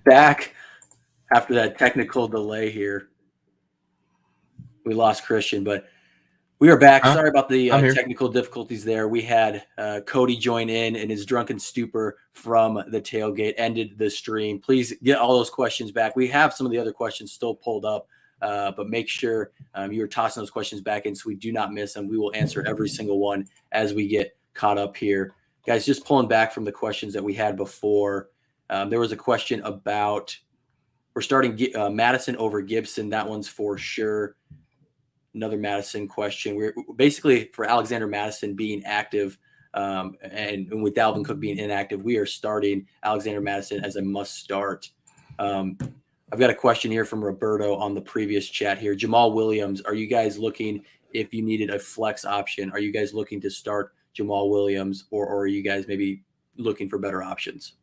back after that technical delay here. We lost Christian, but we are back. Sorry about the technical difficulties there. We had Cody join in his drunken stupor from the tailgate ended the stream. Please get all those questions back. We have some of the other questions still pulled up, but make sure you're tossing those questions back in so we do not miss them. We will answer every single one as we get caught up here. Guys, just pulling back from the questions that we had before. There was a question about we're starting Madison over Gibson. That one's for sure. Another Madison question. We're basically for Alexander Madison being active and with Dalvin Cook being inactive, we are starting Alexander Madison as a must start. I've got a question here from Roberto on the previous chat here. Jamal Williams, are you guys looking, if you needed a flex option, are you guys looking to start Jamal Williams or are you guys maybe looking for better options?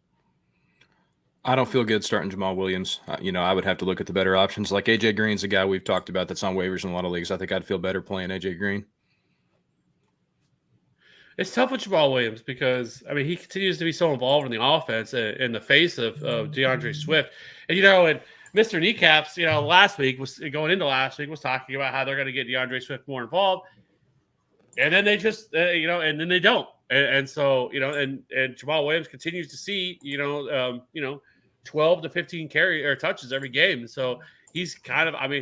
I don't feel good starting Jamal Williams. I would have to look at the better options. Like AJ Green's a guy we've talked about that's on waivers in a lot of leagues. I think I'd feel better playing AJ Green. It's tough with Jamal Williams because, he continues to be so involved in the offense in the face of DeAndre Swift. And, and Mr. Kneecaps, last week was talking about how they're going to get DeAndre Swift more involved. And then they just, and then they don't. And so, and Jamal Williams continues to see, 12 to 15 carry or touches every game. So he's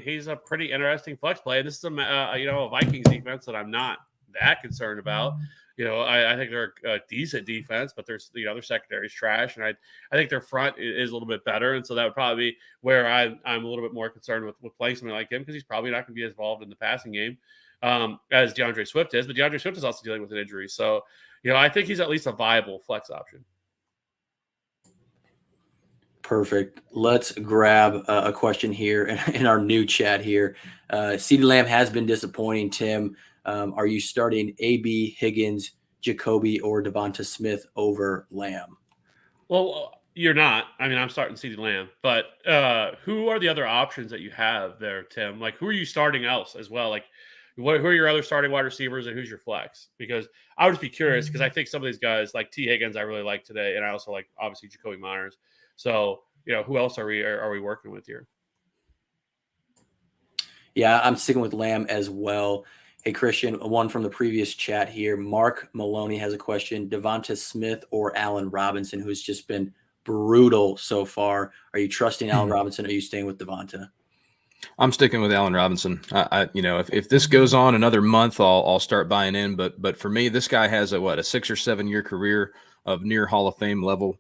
he's a pretty interesting flex play. And this is a Vikings defense that I'm not that concerned about. I think they're a decent defense, but their secondary is trash. And I think their front is a little bit better. And so that would probably be where I'm a little bit more concerned with playing something like him because he's probably not going to be as involved in the passing game as DeAndre Swift is. But DeAndre Swift is also dealing with an injury. So, I think he's at least a viable flex option. Perfect. Let's grab a question here in our new chat here. CeeDee Lamb has been disappointing, Tim. Are you starting AB, Higgins, Jacoby, or Devonta Smith over Lamb? Well, you're not. I'm starting CeeDee Lamb. But who are the other options that you have there, Tim? Like, who are you starting else as well? Like, who are your other starting wide receivers and who's your flex? Because I would just be curious because I think some of these guys like T. Higgins I really like today, and I also like obviously Jacoby Myers. So who else are we working with here? Yeah, I'm sticking with Lamb as well. Hey Christian, one from the previous chat here. Mark Maloney has a question: Devonta Smith or Allen Robinson, who's just been brutal so far? Are you trusting Allen Robinson? Or are you staying with Devonta? I'm sticking with Allen Robinson. If this goes on another month, I'll start buying in. But for me, this guy has a 6 or 7 year career of near Hall of Fame level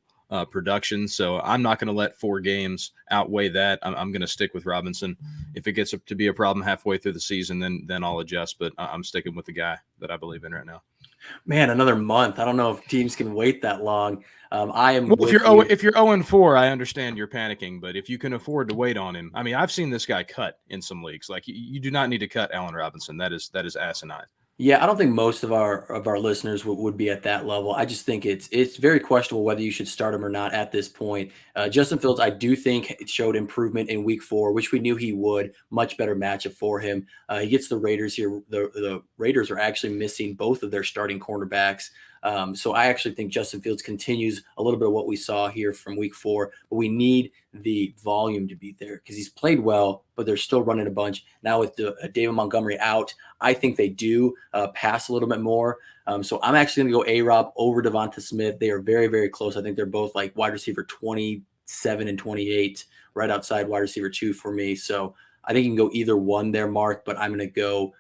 production. So I'm not going to let 4 games outweigh that. I'm going to stick with Robinson. If it gets to be a problem halfway through the season, then I'll adjust. But I'm sticking with the guy that I believe in right now. Man, another month. I don't know if teams can wait that long. If you're 0-4, I understand you're panicking, but if you can afford to wait on him, I've seen this guy cut in some leagues. Like you do not need to cut Allen Robinson. That is asinine. Yeah, I don't think most of our listeners would be at that level. I just think it's very questionable whether you should start him or not at this point. Justin Fields, I do think it showed improvement in week 4, which we knew he would. Much better matchup for him. He gets the Raiders here. The Raiders are actually missing both of their starting cornerbacks. So I actually think Justin Fields continues a little bit of what we saw here from week 4, but we need the volume to be there because he's played well, but they're still running a bunch. Now with David Montgomery out, I think they do pass a little bit more. So I'm actually going to go A-Rob over Devonta Smith. They are very, very close. I think they're both like wide receiver 27 and 28, right outside wide receiver 2 for me. So I think you can go either one there, Mark, but I'm going to go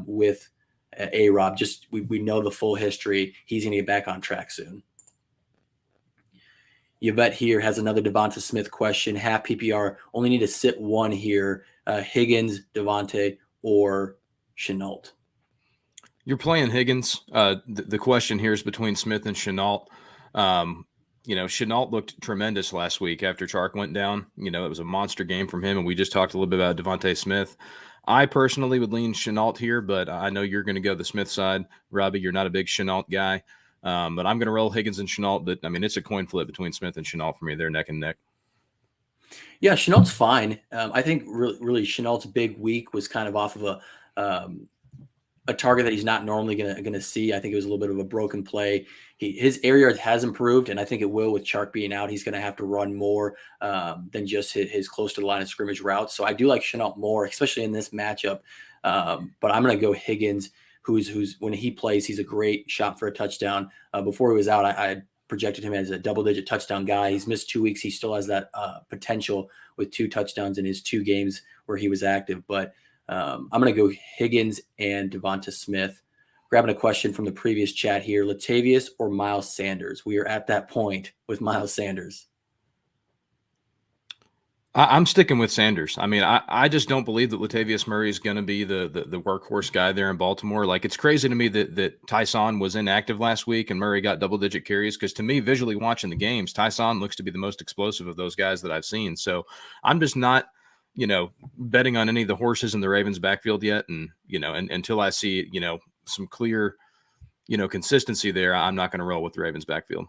with A-Rob. Just we know the full history. He's going to get back on track soon. Yvette here has another Devonta Smith question. Half PPR, only need to sit one here. Higgins, Devonta, or Shenault. You're playing Higgins. The question here is between Smith and Shenault. Shenault looked tremendous last week after Chark went down. It was a monster game from him, and we just talked a little bit about Devonta Smith. I personally would lean Shenault here, but I know you're going to go the Smith side. Robbie, you're not a big Shenault guy. But I'm going to roll Higgins and Shenault. But, it's a coin flip between Smith and Shenault for me. They're neck and neck. Yeah, Shenault's fine. I think really Shenault's big week was kind of off of a target that he's not normally gonna see. I think it was a little bit of a broken play. His air yards has improved, and I think it will with Chark being out. He's going to have to run more than just his close to the line of scrimmage routes. So I do like Shenault more, especially in this matchup. But I'm going to go Higgins, who's when he plays, he's a great shot for a touchdown. Before he was out, I projected him as a double-digit touchdown guy. He's missed 2 weeks. He still has that potential with 2 touchdowns in his 2 games where he was active. But I'm going to go Higgins and Devonta Smith. Grabbing a question from the previous chat here, Latavius or Miles Sanders? We are at that point with Miles Sanders. I'm sticking with Sanders. I mean, I just don't believe that Latavius Murray is going to be the workhorse guy there in Baltimore. Like, it's crazy to me that Tyson was inactive last week and Murray got double-digit carries, because to me, visually watching the games, Tyson looks to be the most explosive of those guys that I've seen. So I'm just not, betting on any of the horses in the Ravens backfield yet. And, and until I see, some clear, consistency there, I'm not going to roll with the Ravens backfield.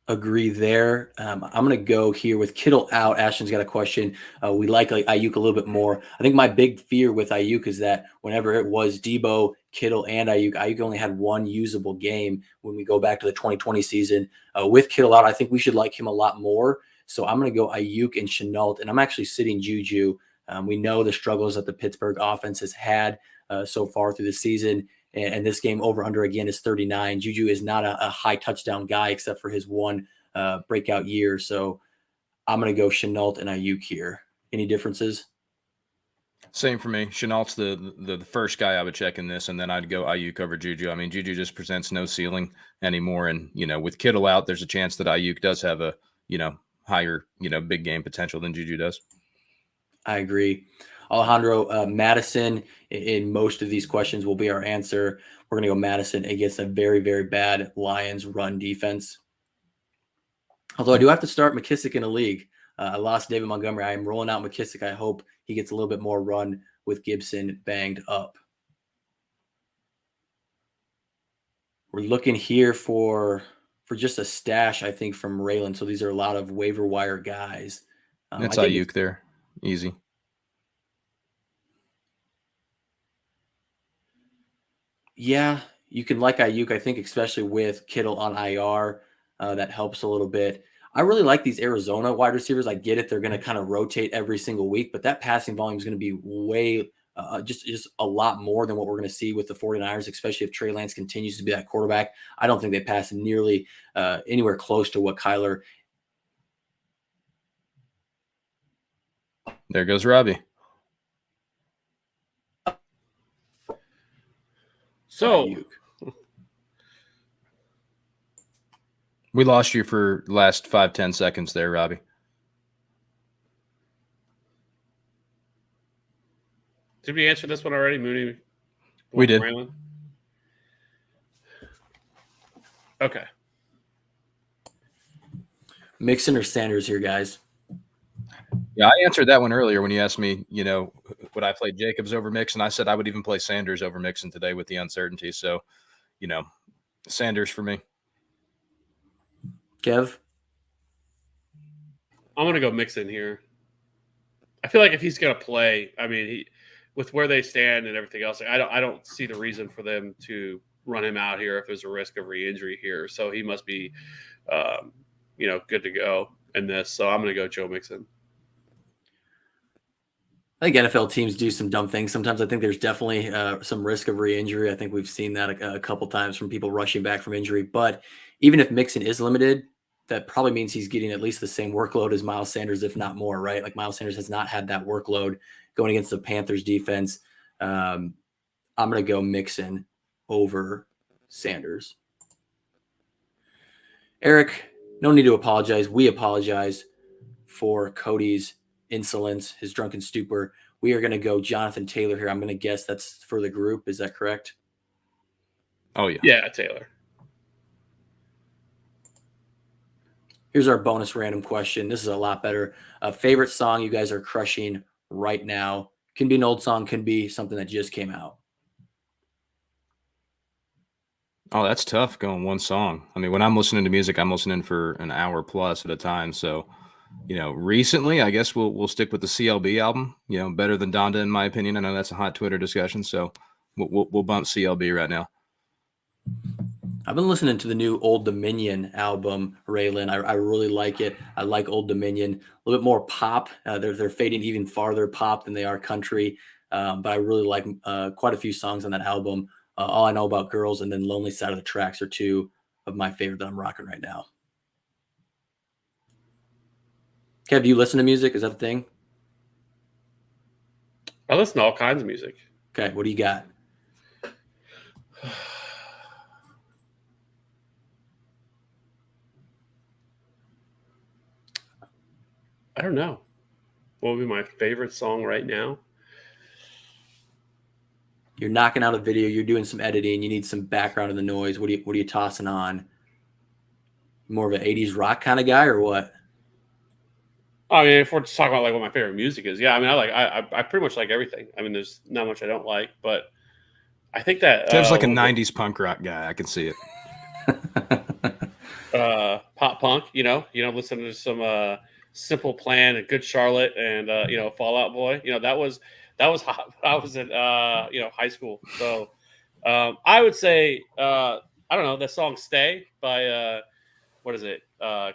Agree there. I'm going to go here with Kittle out. Ashton's got a question. We like Ayuk a little bit more. I think my big fear with Ayuk is that whenever it was Debo, Kittle, and Ayuk only had 1 usable game when we go back to the 2020 season. With Kittle out, I think we should like him a lot more. So I'm going to go Ayuk and Shenault, and I'm actually sitting Juju. We know the struggles that the Pittsburgh offense has had so far through the season. And this game over-under, again, is 39. Juju is not a high touchdown guy except for his 1 breakout year. So I'm going to go Shenault and Ayuk here. Any differences? Same for me. Chenault's the first guy I would check in this, and then I'd go Ayuk over Juju. I mean, Juju just presents no ceiling anymore. And, with Kittle out, there's a chance that Ayuk does have a, higher, big game potential than Juju does. I agree. Alejandro, Madison in most of these questions will be our answer. We're going to go Madison against a very, very bad Lions run defense. Although I do have to start McKissick in a league. I lost David Montgomery. I am rolling out McKissick. I hope he gets a little bit more run with Gibson banged up. We're looking here for just a stash, I think, from Raylyn. So these are a lot of waiver wire guys. That's Ayuk there. Easy. Yeah, you can like Ayuk, I think, especially with Kittle on IR. That helps a little bit. I really like these Arizona wide receivers. I get it. They're going to kind of rotate every single week, but that passing volume is going to be way just a lot more than what we're going to see with the 49ers, especially if Trey Lance continues to be that quarterback. I don't think they pass nearly anywhere close to what Kyler. There goes Robbie. So we lost you for last 5-10 seconds there, Robbie. Did we answer this one already, Mooney? We did. Raylyn? Okay. Mixon or Sanders here, guys? Yeah, I answered that one earlier when you asked me, would I play Jacobs over Mixon? I said I would even play Sanders over Mixon today with the uncertainty. So, Sanders for me. Kev? I'm going to go Mixon here. I feel like if he's going to play, I mean, with where they stand and everything else, I don't see the reason for them to run him out here if there's a risk of re-injury here. So he must be, good to go in this. So I'm going to go Joe Mixon. I think NFL teams do some dumb things. Sometimes I think there's definitely some risk of re-injury. I think we've seen that a couple times from people rushing back from injury. But even if Mixon is limited, that probably means he's getting at least the same workload as Miles Sanders, if not more, right? Like Miles Sanders has not had that workload going against the Panthers defense. I'm going to go Mixon over Sanders. Eric, no need to apologize. We apologize for Cody's insolence, his drunken stupor. We are going to go Jonathan Taylor here. I'm going to guess that's for the group. Is that correct? Oh, yeah. Yeah, Taylor. Here's our bonus random question. This is a lot better. A favorite song you guys are crushing right now. Can be an old song, can be something that just came out. Oh, that's tough going one song. I mean, when I'm listening to music, I'm listening for an hour plus at a time. So recently, I guess we'll stick with the CLB album. Better than Donda in my opinion. I know that's a hot Twitter discussion, so we'll bump CLB right now. I've been listening to the new Old Dominion album, Raylyn. I really like it. I like Old Dominion. A little bit more pop. They're fading even farther pop than they are country. But I really like quite a few songs on that album. All I Know About Girls and then Lonely Side of the Tracks are two of my favorite that I'm rocking right now. Kev, do you listen to music? Is that a thing? I listen to all kinds of music. Okay, what do you got? I don't know. What would be my favorite song right now? You're knocking out a video. You're doing some editing. You need some background in the noise. What are you tossing on? More of an 80s rock kind of guy or what? I mean, if we're just talking about like what my favorite music is, yeah. I mean, I pretty much like everything. I mean, there's not much I don't like, but I think that Kev's like a '90s punk rock guy. I can see it. Pop punk, listen to some Simple Plan and Good Charlotte and Fall Out Boy. That was hot. I was in high school, so I would say I don't know, that song "Stay" by what is it,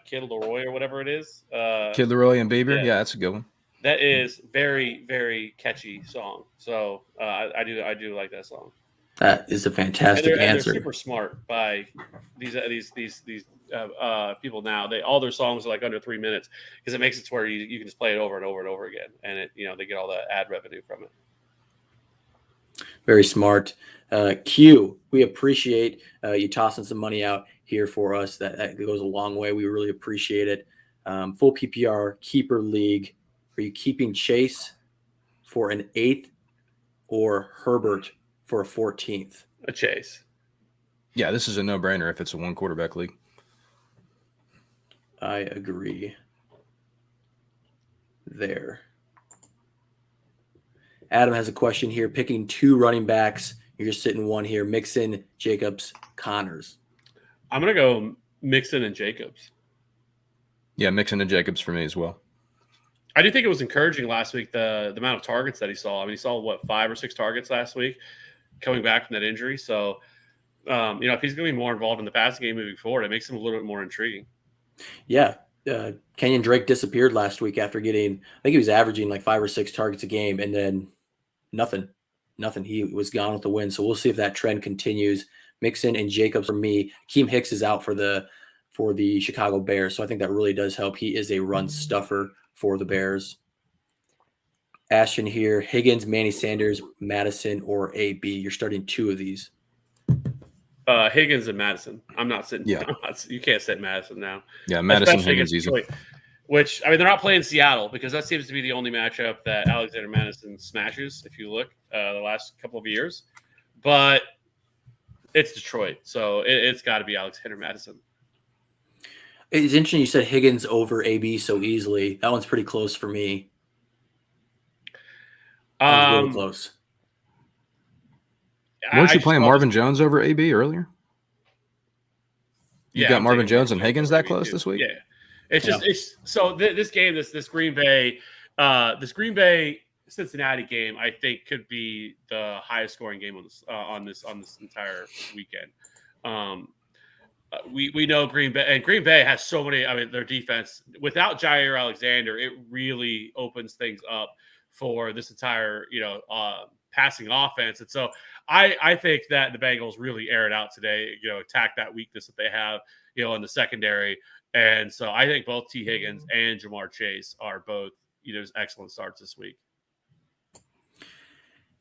Kid Laroi or whatever it is. Kid Laroi and Bieber. Yeah, that's a good one. That is very, very catchy song. So I do like that song. That is a fantastic answer. And they're super smart by these people now. All their songs are like under 3 minutes because it makes it to where you can just play it over and over and over again, and they get all the ad revenue from it. Very smart. Q, we appreciate you tossing some money out here for us. That goes a long way. We really appreciate it. Full PPR keeper league. Are you keeping Chase for an 8th or Herbert for a 14th? A Chase. Yeah, this is a no-brainer if it's a one quarterback league. I agree there. Adam has a question here. Picking 2 running backs. You're just sitting one here. Mixon, Jacobs, Connors. I'm going to go Mixon and Jacobs. Yeah, Mixon and Jacobs for me as well. I do think it was encouraging last week, the amount of targets that he saw. I mean, he saw, 5 or 6 targets last week coming back from that injury. So, if he's going to be more involved in the passing game moving forward, it makes him a little bit more intriguing. Yeah. Kenyon Drake disappeared last week after getting, I think he was averaging like 5 or 6 targets a game, and then nothing. He was gone with the win. So we'll see if that trend continues. Mixon and Jacobs for me. Akeem Hicks is out for the Chicago Bears. So I think that really does help. He is a run stuffer for the Bears. Ashton here. Higgins, Manny Sanders, Madison, or AB. You're starting 2 of these. Higgins and Madison. I'm not sitting. Yeah. You can't sit Madison now. Yeah, Madison, Higgins, easy. Detroit, which, I mean, they're not playing Seattle because that seems to be the only matchup that Alexander Madison smashes, if you look, the last couple of years. But it's Detroit, so it's got to be Alexander Madison. It's interesting you said Higgins over AB so easily. That one's pretty close for me. That was really close. Weren't you playing Marvin Jones over AB earlier? You got Marvin Jones and Higgins that close this week? Yeah. It's so this game, this Green Bay Cincinnati game, I think could be the highest scoring game on this entire weekend. We know Green Bay has so many. I mean, their defense without Jair Alexander, it really opens things up for this entire passing offense. And so I think that the Bengals really air it out today. Attack that weakness that they have in the secondary. And so I think both T. Higgins and Jamar Chase are both excellent starts this week.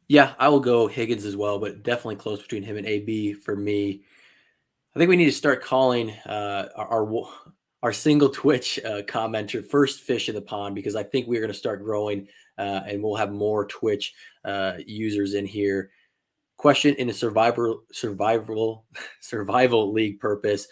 Yeah, I will go Higgins as well, but definitely close between him and AB for me. I think we need to start calling our single Twitch commenter first fish in the pond, because I think we're going to start growing and we'll have more Twitch users in here. Question in a survival league purpose,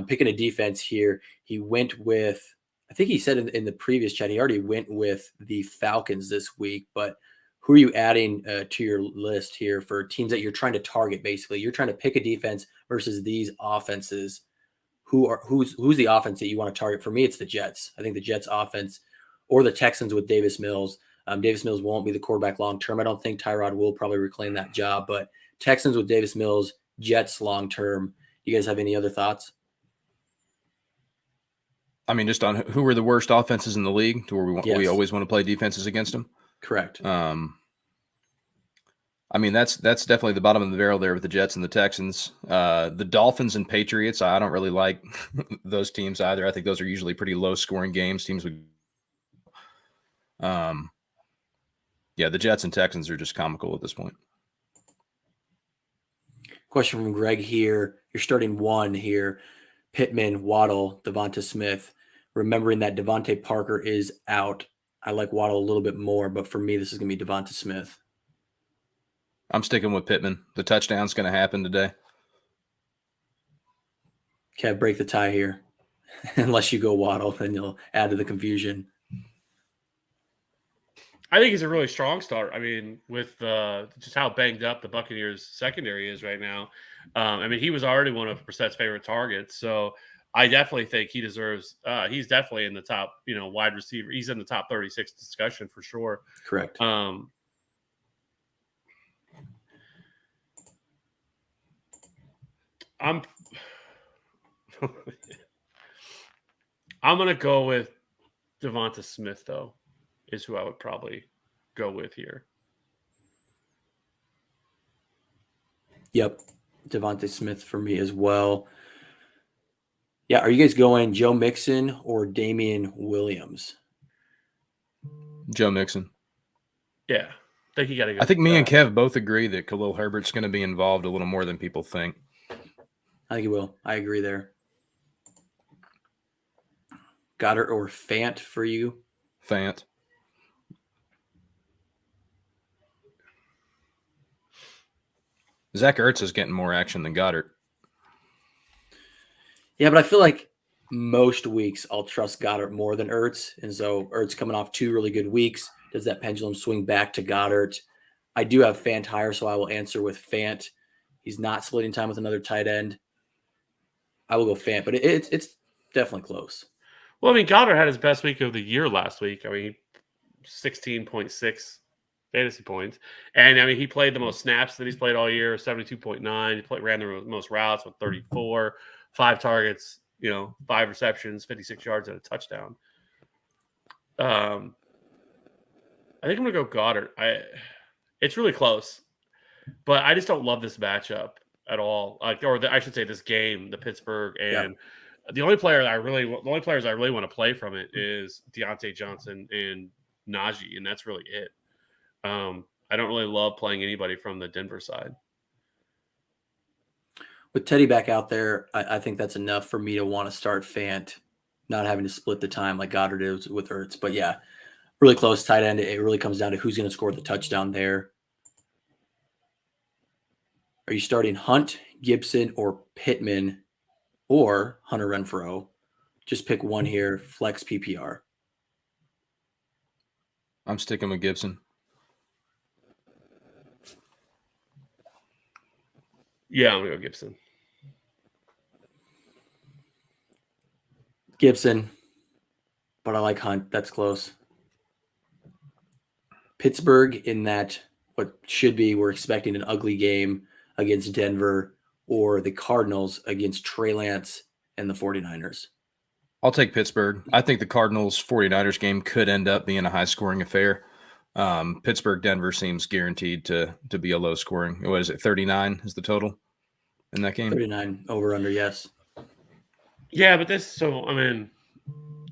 picking a defense here. He went with, I think he said in the previous chat, he already went with the Falcons this week, but who are you adding to your list here for teams that you're trying to target? Basically, you're trying to pick a defense versus these offenses. who's the offense that you want to target? For me, it's the Jets. I think the Jets offense or the Texans with Davis Mills. Davis Mills won't be the quarterback long term. I don't think Tyrod will probably reclaim that job, but Texans with Davis Mills, Jets long term. You guys have any other thoughts? I mean, just on who are the worst offenses in the league to where we always want to play defenses against them. Correct. I mean, that's definitely the bottom of the barrel there with the Jets and the Texans. The Dolphins and Patriots, I don't really like those teams either. I think those are usually pretty low-scoring games. Teams with, the Jets and Texans are just comical at this point. Question from Greg here. You're starting one here. Pittman, Waddle, Devonta Smith. Remembering that Devontae Parker is out. I like Waddle a little bit more, but for me, this is going to be Devonta Smith. I'm sticking with Pittman. The touchdown's going to happen today. Kev, break the tie here. Unless you go Waddle, then you'll add to the confusion. I think he's a really strong start. I mean, with just how banged up the Buccaneers secondary is right now. I mean, he was already one of Brissett's favorite targets. So I definitely think he deserves he's definitely in the top, wide receiver. He's in the top 36 discussion for sure. Correct. I'm going to go with Devonta Smith, though, is who I would probably go with here. Yep. Devonta Smith for me as well. Yeah. Are you guys going Joe Mixon or Damian Williams? Joe Mixon. Yeah. I think you got to go. I think me and Kev both agree that Khalil Herbert's going to be involved a little more than people think. I think he will. I agree there. Goddard or Fant for you? Fant. Zach Ertz is getting more action than Goddard. Yeah, but I feel like most weeks I'll trust Goddard more than Ertz. And so Ertz coming off 2 really good weeks. Does that pendulum swing back to Goddard? I do have Fant higher, so I will answer with Fant. He's not splitting time with another tight end. I will go Fant, but it's definitely close. Well, I mean, Goddard had his best week of the year last week. I mean, 16.6 fantasy points. And, I mean, he played the most snaps that he's played all year, 72.9. He ran the most routes with 34, 5 targets, 5 receptions, 56 yards, and a touchdown. I think I'm going to go Goddard. It's really close, but I just don't love this matchup at all. I should say this game, the Pittsburgh, and the only players I really want to play from it is Deontay Johnson and Najee, and that's really it. I don't really love playing anybody from the Denver side. With Teddy back out there, I think that's enough for me to want to start Fant, not having to split the time like Goddard is with Ertz. But yeah, really close tight end. It really comes down to who's going to score the touchdown there. Are you starting Hunt, Gibson, or Pittman, or Hunter Renfrow? Just pick one here. Flex PPR. I'm sticking with Gibson. Yeah, I'm going to go Gibson. Gibson, but I like Hunt. That's close. Pittsburgh in that what should be, we're expecting an ugly game against Denver, or the Cardinals against Trey Lance and the 49ers. I'll take Pittsburgh. I think the Cardinals-49ers game could end up being a high-scoring affair. Pittsburgh-Denver seems guaranteed to be a low-scoring. What is it, 39 is the total in that game? 39 over-under, yes. Yeah, but it's something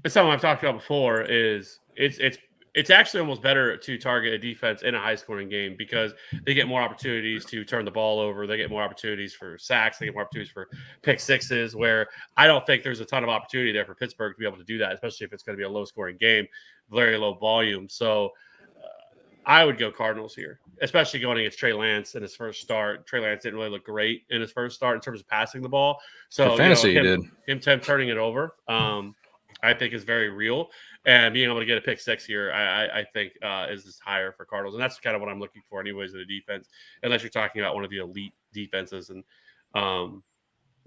I've talked about before is it's actually almost better to target a defense in a high-scoring game because they get more opportunities to turn the ball over. They get more opportunities for sacks. They get more opportunities for pick sixes, where I don't think there's a ton of opportunity there for Pittsburgh to be able to do that, especially if it's going to be a low-scoring game, very low volume. So I would go Cardinals here, especially going against Trey Lance in his first start. Trey Lance didn't really look great in his first start in terms of passing the ball. So for fantasy, him turning it over, I think is very real. And being able to get a pick 6 here, I think is just higher for Cardinals. And that's kind of what I'm looking for anyways in the defense, unless you're talking about one of the elite defenses. And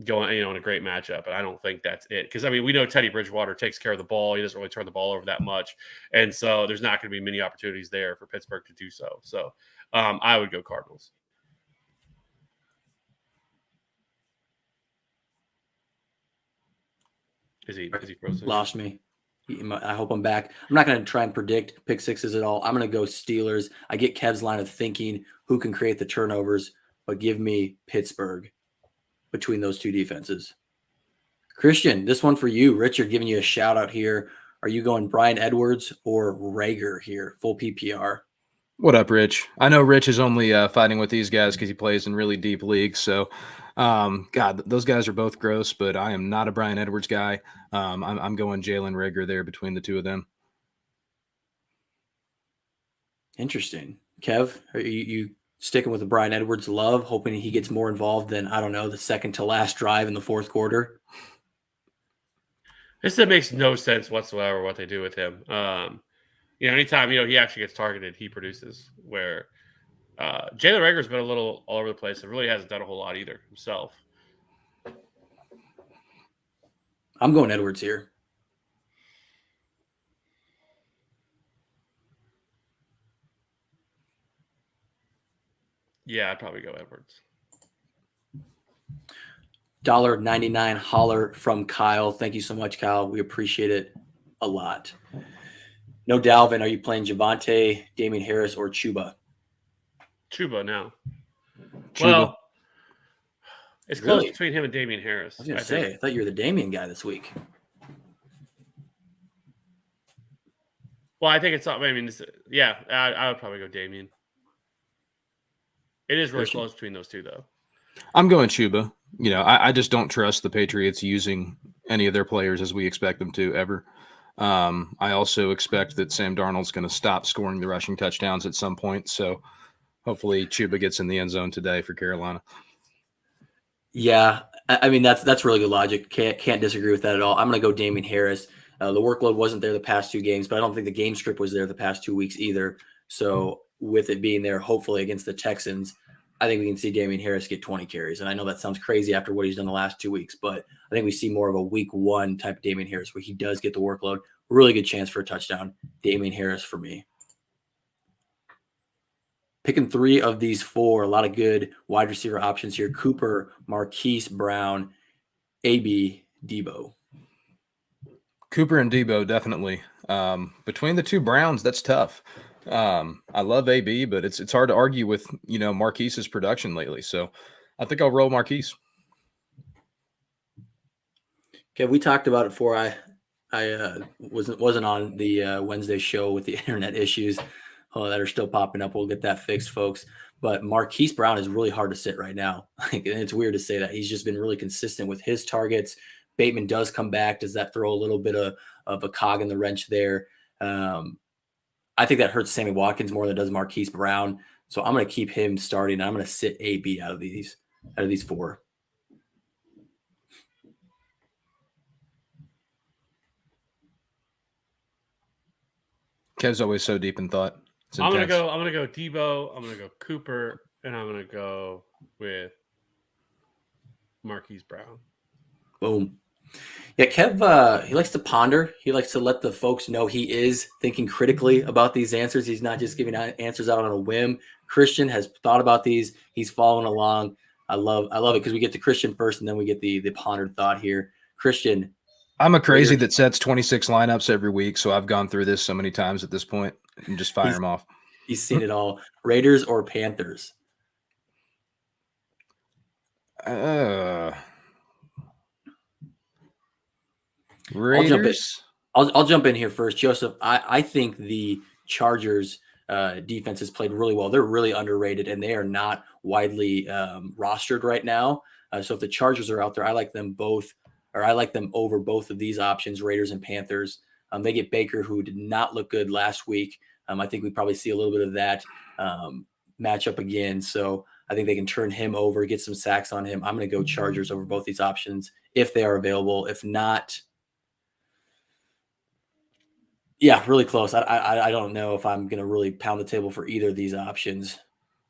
going, in a great matchup. And I don't think that's it. Because, I mean, we know Teddy Bridgewater takes care of the ball. He doesn't really turn the ball over that much. And so there's not going to be many opportunities there for Pittsburgh to do so. So I would go Cardinals. Is he frozen? Lost me. I hope I'm back. I'm not going to try and predict pick sixes at all. I'm going to go Steelers. I get Kev's line of thinking, who can create the turnovers, but give me Pittsburgh between those two defenses. Christian, this one for you. Richard giving you a shout out here. Are you going Bryan Edwards or Rager here? Full PPR. What up, Rich? I know Rich is only fighting with these guys because he plays in really deep leagues. So, God, those guys are both gross, but I am not a Bryan Edwards guy. I'm going Jalen Rager there between the two of them. Interesting. Kev, are you sticking with the Bryan Edwards love, hoping he gets more involved than, I don't know, the second to last drive in the fourth quarter? This makes no sense whatsoever what they do with him. Anytime, he actually gets targeted, he produces, where Jalen Rager's been a little all over the place and really hasn't done a whole lot either himself. I'm going Edwards here. Yeah, I'd probably go Edwards. $1.99 holler from Kyle. Thank you so much, Kyle. We appreciate it a lot. No Dalvin, are you playing Javonte, Damian Harris, or Chuba? Chuba now. Chuba. Well, it's close Really? between him and Damian Harris. I was going to say, I thought you were the Damian guy this week. Well, I think it's not. I mean, I would probably go Damian. It is really close between those two, though. I'm going Chuba. I just don't trust the Patriots using any of their players as we expect them to ever. I also expect that Sam Darnold's going to stop scoring the rushing touchdowns at some point. So hopefully Chuba gets in the end zone today for Carolina. Yeah, I mean, that's really good logic. Can't disagree with that at all. I'm going to go Damian Harris. The workload wasn't there the past two games, but I don't think the game script was there the past 2 weeks either. So with it being there, hopefully against the Texans, I think we can see Damian Harris get 20 carries. And I know that sounds crazy after what he's done the last 2 weeks, but I think we see more of a week one type of Damian Harris where he does get the workload. Really good chance for a touchdown. Damian Harris for me. Picking 3 of these 4, a lot of good wide receiver options here. Cooper, Marquise Brown, AB, Debo. Cooper and Debo, definitely. Between the two Browns, that's tough. I love AB, but it's hard to argue with, Marquise's production lately. So I think I'll roll Marquise. Okay, we talked about it before I wasn't on the Wednesday show with the internet issues that are still popping up. We'll get that fixed, folks. But Marquise Brown is really hard to sit right now. And it's weird to say that. He's just been really consistent with his targets. Bateman does come back. Does that throw a little bit of a cog in the wrench there? I think that hurts Sammy Watkins more than it does Marquise Brown. So I'm going to keep him starting. I'm going to sit AB out of these 4. Kev's always so deep in thought. I'm gonna go Debo. I'm gonna go Cooper, and I'm gonna go with Marquise Brown. Boom. Yeah, Kev, he likes to ponder. He likes to let the folks know he is thinking critically about these answers. He's not just giving answers out on a whim. Christian has thought about these. He's following along. I love it because we get to Christian first, and then we get the pondered thought here. Christian. I'm a crazy that sets 26 lineups every week, so I've gone through this so many times at this point and just fire them off. He's seen it all. Raiders or Panthers? Raiders. I'll jump in here first, Joseph. I think the Chargers defense has played really well. They're really underrated, and they are not widely rostered right now. So if the Chargers are out there, I like them both. Or I like them over both of these options, Raiders and Panthers. They get Baker, who did not look good last week. I think we probably see a little bit of that matchup again. So I think they can turn him over, get some sacks on him. I'm going to go Chargers over both these options if they are available. If not, yeah, really close. I don't know if I'm going to really pound the table for either of these options.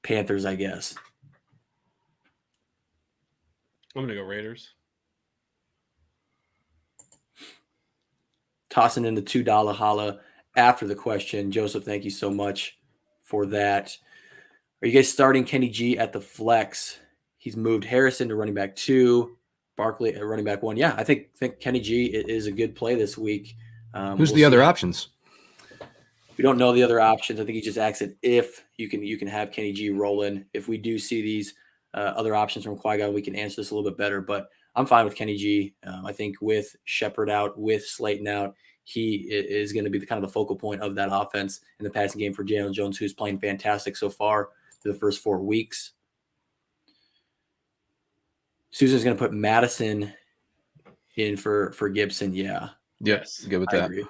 Panthers, I guess. I'm going to go Raiders. tossing in the $2 holla after the question. Joseph, thank you so much for that. Are you guys starting Kenny G at the flex? He's moved Harrison to running back 2, Barkley at running back 1. Yeah, I think Kenny G is a good play this week. Who's the other options? We don't know the other options. I think he just asked it if you can have Kenny G rolling. If we do see these other options from Qui-Gon, we can answer this a little bit better. But I'm fine with Kenny G. I think with Shepard out, with Slayton out, he is going to be the kind of the focal point of that offense in the passing game for Jalen Jones, who's playing fantastic so far through the first 4 weeks. Susan's going to put Madison in for Gibson. Yeah. Yes. Good with that. I agree.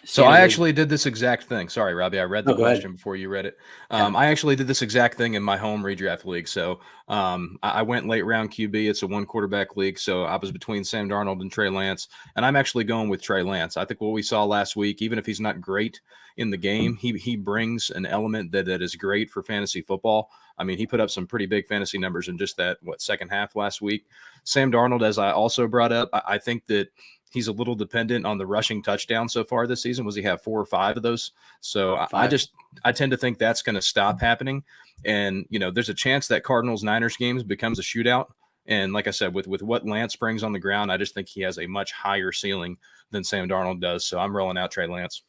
So I actually did this exact thing. Sorry, Robbie. I read the question before you read it. I actually did this exact thing in my home redraft league. So I went late round QB. It's a 1 quarterback league. So I was between Sam Darnold and Trey Lance. And I'm actually going with Trey Lance. I think what we saw last week, even if he's not great in the game, he brings an element that is great for fantasy football. I mean, he put up some pretty big fantasy numbers in just that, second half last week. Sam Darnold, as I also brought up, I think that he's a little dependent on the rushing touchdown so far this season. Was he have 4 or 5 of those? So I tend to think that's going to stop happening. And, there's a chance that Cardinals-Niners games becomes a shootout. And like I said, with what Lance brings on the ground, I just think he has a much higher ceiling than Sam Darnold does. So I'm rolling out Trey Lance.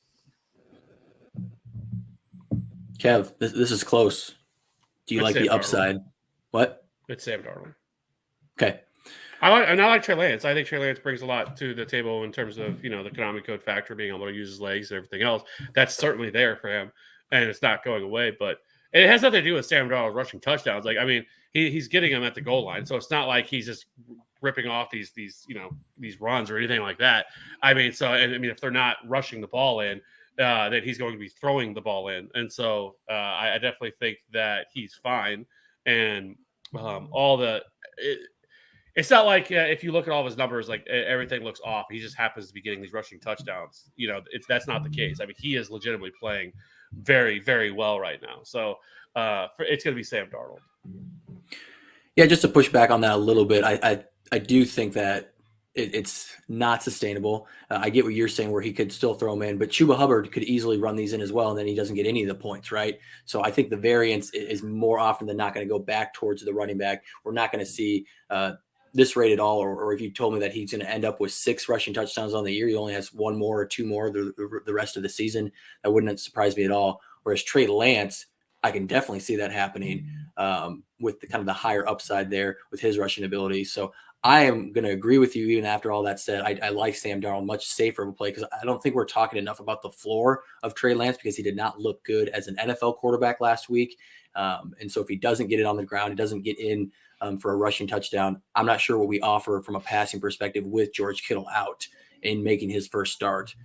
Kev, this is close. Do you like the upside? What? It's Sam Darnold. Okay. I like Trey Lance. I think Trey Lance brings a lot to the table in terms of, the economic code factor, being able to use his legs and everything else. That's certainly there for him, and it's not going away. But it has nothing to do with Sam Darnold rushing touchdowns. Like, I mean, he's getting them at the goal line, so it's not like he's just ripping off these runs or anything like that. I mean, if they're not rushing the ball in, that he's going to be throwing the ball in, and so I definitely think that he's fine. And it's not like if you look at all of his numbers, like everything looks off. He just happens to be getting these rushing touchdowns. That's not the case. I mean, he is legitimately playing very, very well right now. So it's going to be Sam Darnold. Yeah, just to push back on that a little bit, I do think that it's not sustainable. I get what you're saying, where he could still throw them in, but Chuba Hubbard could easily run these in as well, and then he doesn't get any of the points, right? So I think the variance is more often than not going to go back towards the running back. We're not going to see this rate at all, or if you told me that he's going to end up with 6 rushing touchdowns on the year, he only has 1 more or 2 more the rest of the season, that wouldn't surprise me at all. Whereas Trey Lance, I can definitely see that happening with the kind of the higher upside there with his rushing ability. So I am going to agree with you. Even after all that said, I like Sam Darnold, much safer of a play, because I don't think we're talking enough about the floor of Trey Lance, because he did not look good as an NFL quarterback last week. And so if he doesn't get it on the ground, he doesn't get in for a rushing touchdown, I'm not sure what we offer from a passing perspective with George Kittle out in making his first start.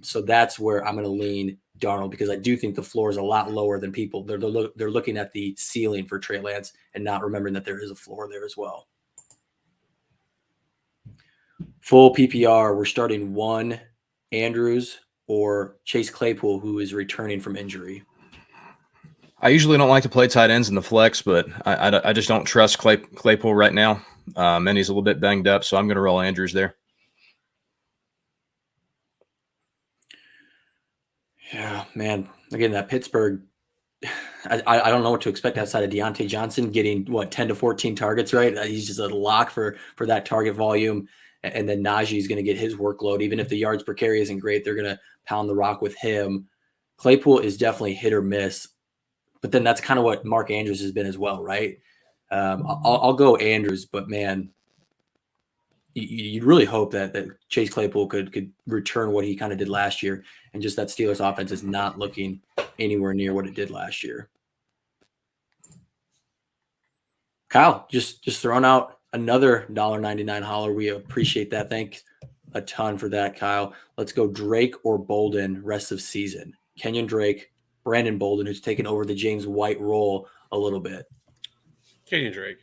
So that's where I'm going to lean Darnold, because I do think the floor is a lot lower than people. They're looking at the ceiling for Trey Lance and not remembering that there is a floor there as well. Full PPR, we're starting 1 Andrews or Chase Claypool, who is returning from injury. I usually don't like to play tight ends in the flex, but I just don't trust Claypool right now. And he's a little bit banged up, so I'm going to roll Andrews there. Yeah, man. Again, that Pittsburgh, I don't know what to expect outside of Deontay Johnson getting, 10 to 14 targets, right? He's just a lock for that target volume. And then Najee is going to get his workload. Even if the yards per carry isn't great, they're going to pound the rock with him. Claypool is definitely hit or miss. But then that's kind of what Mark Andrews has been as well, right? I'll go Andrews, but man, you'd really hope that Chase Claypool could return what he kind of did last year, and just that Steelers offense is not looking anywhere near what it did last year. Kyle, just throwing out another $1.99 holler. We appreciate that. Thanks a ton for that, Kyle. Let's go Drake or Bolden rest of season. Kenyon Drake, Brandon Bolden, who's taken over the James White role a little bit. Kenyon Drake.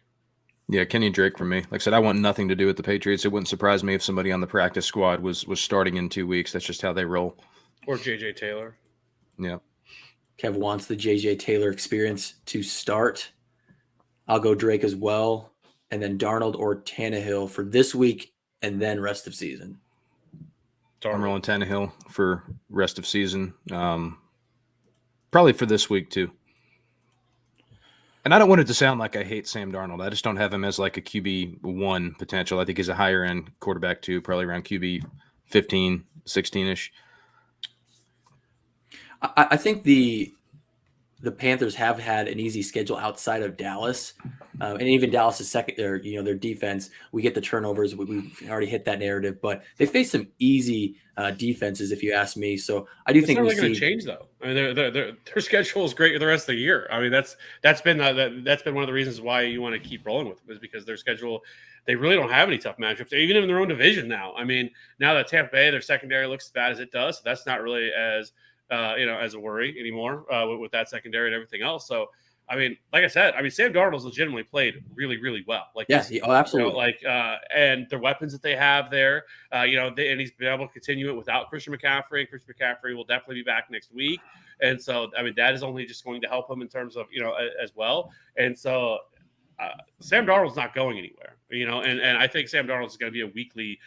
Yeah, Kenyon Drake for me. Like I said, I want nothing to do with the Patriots. It wouldn't surprise me if somebody on the practice squad was starting in 2 weeks. That's just how they roll. Or J.J. Taylor. Yeah. Kev wants the J.J. Taylor experience to start. I'll go Drake as well. And then Darnold or Tannehill for this week and then rest of season. I'm rolling Tannehill for rest of season. Probably for this week too. And I don't want it to sound like I hate Sam Darnold. I just don't have him as like a QB1 potential. I think he's a higher end quarterback too, probably around QB 15, 16-ish. I think the Panthers have had an easy schedule outside of Dallas, and even Dallas's their defense. We get the turnovers. We've already hit that narrative, but they face some easy defenses, if you ask me. So I do think it's not going to change, though. I mean, their schedule is great the rest of the year. I mean, that's been one of the reasons why you want to keep rolling with them, is because their schedule, they really don't have any tough matchups, even in their own division now. I mean, now that Tampa Bay, their secondary looks as bad as it does, so that's not really as a worry anymore with that secondary and everything else. So, I mean, like I said, Sam Darnold's legitimately played really, really well. Absolutely. And the weapons that they have there, and he's been able to continue it without Christian McCaffrey. Christian McCaffrey will definitely be back next week. And so, I mean, that is only just going to help him in terms of, as well. And so, Sam Darnold's not going anywhere, and I think Sam Darnold is going to be a weekly,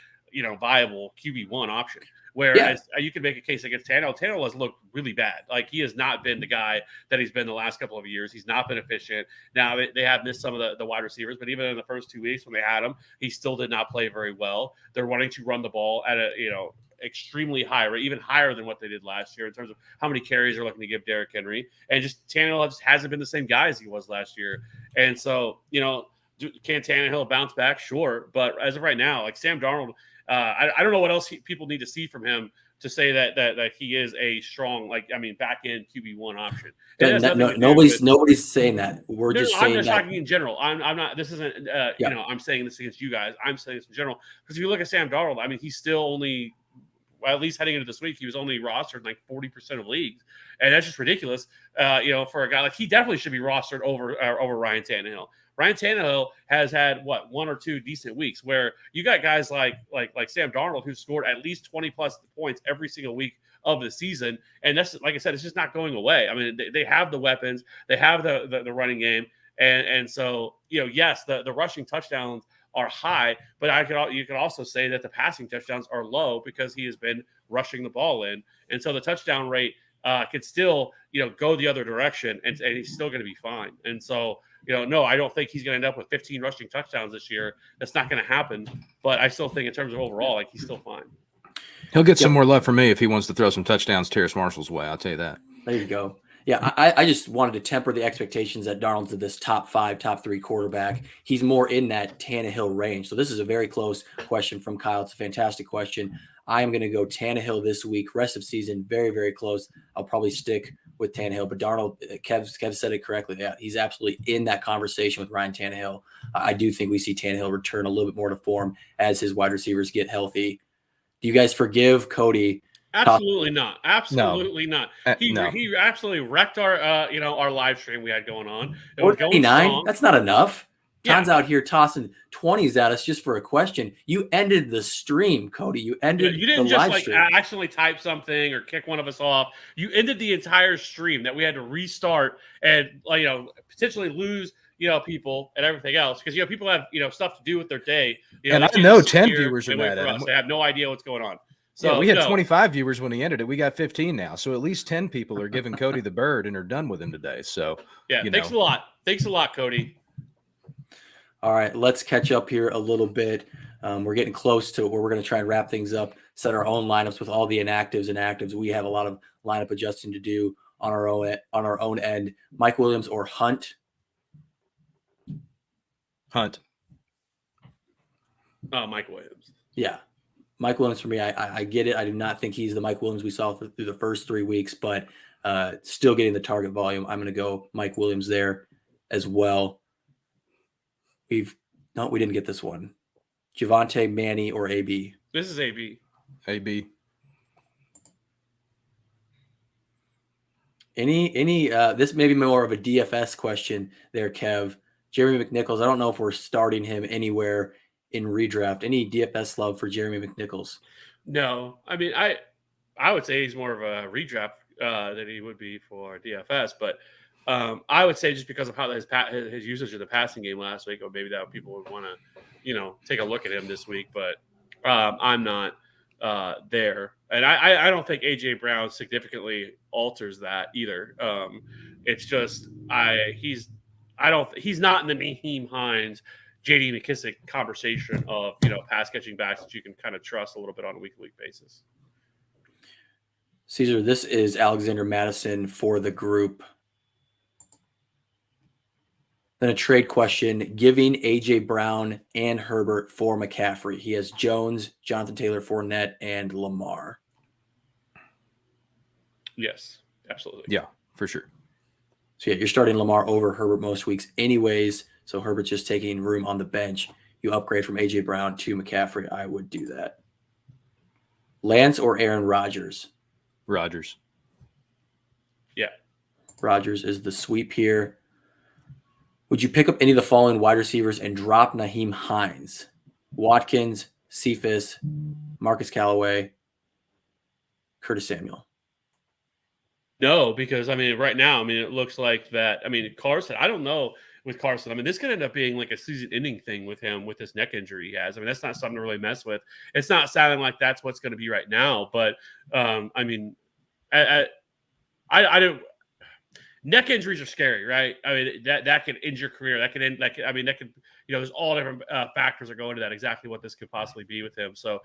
viable QB1 option. Whereas you can make a case against Tannehill. Tannehill has looked really bad. Like, he has not been the guy that he's been the last couple of years. He's not been efficient. Now, they have missed some of the wide receivers, but even in the first 2 weeks when they had him, he still did not play very well. They're wanting to run the ball at a, extremely high rate, even higher than what they did last year in terms of how many carries they're looking to give Derrick Henry. And just Tannehill just hasn't been the same guy as he was last year. And so, can Tannehill bounce back? Sure. But as of right now, like Sam Darnold, I don't know what else people need to see from him to say that he is a strong, back end QB1 option. Nobody's saying that. We're just saying I'm just that. talking in general. I'm not. This isn't. I'm saying this against you guys. I'm saying this in general because if you look at Sam Darnold, he's still only, at least heading into this week, he was only rostered in like 40% of leagues, and that's just ridiculous. For a guy he definitely should be rostered over Ryan Tannehill. Ryan Tannehill has had one or two decent weeks where you got guys like Sam Darnold who scored at least 20 plus points every single week of the season, and that's, like I said, it's just not going away. I mean, they have the weapons, they have the running game, and so yes, the rushing touchdowns are high, but you could also say that the passing touchdowns are low because he has been rushing the ball in, and so the touchdown rate could still go the other direction, and he's still going to be fine. And so no, I don't think he's going to end up with 15 rushing touchdowns this year. That's not going to happen. But I still think in terms of overall, he's still fine. He'll get some more love from me if he wants to throw some touchdowns Terrace Marshall's way. I'll tell you that. There you go. Yeah, I just wanted to temper the expectations that Darnold's this top 5, top 3 quarterback. He's more in that Tannehill range. So this is a very close question from Kyle. It's a fantastic question. I am going to go Tannehill this week. Rest of season, very, very close. I'll probably stick with Tannehill. But Darnold, Kev said it correctly. Yeah, he's absolutely in that conversation with Ryan Tannehill. I do think we see Tannehill return a little bit more to form as his wide receivers get healthy. Do you guys forgive Cody? Absolutely not. Absolutely not. He absolutely wrecked our our live stream we had going on. It was going strong. That's not enough. John's out here tossing 20s at us just for a question. You ended the stream, Cody. You ended you didn't the just live stream. Accidentally type something or kick one of us off. You ended the entire stream that we had to restart and potentially lose people and everything else because people have stuff to do with their day. And I know 10 viewers are mad at him. They have no idea what's going on. So we had 25 viewers when he ended it. We got 15 now. So at least 10 people are giving Cody the bird and are done with him today. So thanks a lot. Thanks a lot, Cody. All right, let's catch up here a little bit. We're getting close to where we're going to try and wrap things up, set our own lineups with all the inactives and actives. We have a lot of lineup adjusting to do on our own end. Mike Williams or Hunt? Hunt. Mike Williams. Yeah. Mike Williams for me, I get it. I do not think he's the Mike Williams we saw through the first 3 weeks, but still getting the target volume. I'm going to go Mike Williams there as well. We didn't get this one. Javonte, Manny, or AB? This is AB. AB. This may be more of a DFS question there, Kev. Jeremy McNichols, I don't know if we're starting him anywhere in redraft. Any DFS love for Jeremy McNichols? No. I mean, I would say he's more of a redraft than he would be for DFS, but I would say just because of how his usage of the passing game last week, or maybe that people would want to, take a look at him this week. But I'm not there. And I don't think A.J. Brown significantly alters that either. It's just he's not in the Naheem Hines, J.D. McKissick conversation of pass catching backs that you can kind of trust a little bit on a week-to-week basis. Caesar, this is Alexander Madison for the group. Then a trade question, giving A.J. Brown and Herbert for McCaffrey. He has Jones, Jonathan Taylor, Fournette, and Lamar. Yes, absolutely. Yeah, for sure. So, yeah, you're starting Lamar over Herbert most weeks anyways. So, Herbert's just taking room on the bench. You upgrade from A.J. Brown to McCaffrey. I would do that. Lance or Aaron Rodgers? Rodgers. Yeah. Rodgers is the sweep here. Would you pick up any of the following wide receivers and drop Naheem Hines? Watkins, Cephas, Marcus Callaway, Curtis Samuel. No, because right now, it looks like that. Carson, I don't know with Carson. This could end up being like a season-ending thing with him with this neck injury he has. That's not something to really mess with. It's not sounding like that's what's going to be right now. But I don't. Neck injuries are scary, right? That could end your career. That could end. That could. There's all different factors that go into that. Exactly what this could possibly be with him. So,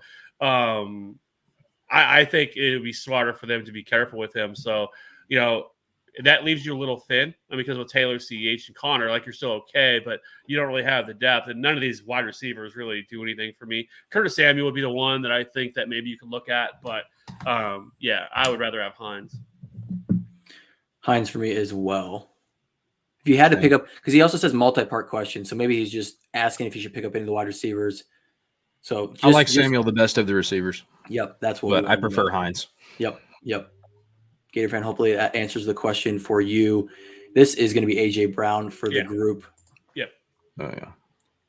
I think it would be smarter for them to be careful with him. So, that leaves you a little thin. Because with Taylor, CEH, and Connor, you're still okay, but you don't really have the depth. And none of these wide receivers really do anything for me. Curtis Samuel would be the one that I think that maybe you could look at, but I would rather have Hines. Hines for me as well. If you had to pick up, because he also says multi-part question, so maybe he's just asking if you should pick up any of the wide receivers. So I like Samuel the best of the receivers. Yep, that's what. But I prefer Hines. Yep. Gator fan, hopefully that answers the question for you. This is going to be A.J. Brown for the group. Yep. Oh, yeah.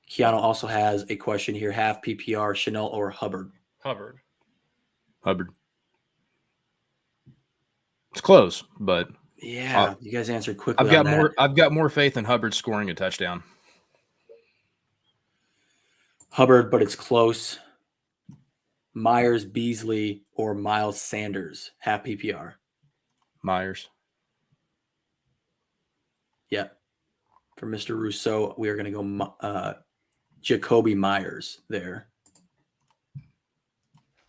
Keanu also has a question here. Half PPR, Shenault or Hubbard? Hubbard. It's close, but yeah, you guys answered quickly. I've got more faith in Hubbard scoring a touchdown. Hubbard, but it's close. Myers, Beasley, or Miles Sanders? Half PPR. Myers. Yeah. For Mr. Rousseau, we are going to go Jacoby Myers there.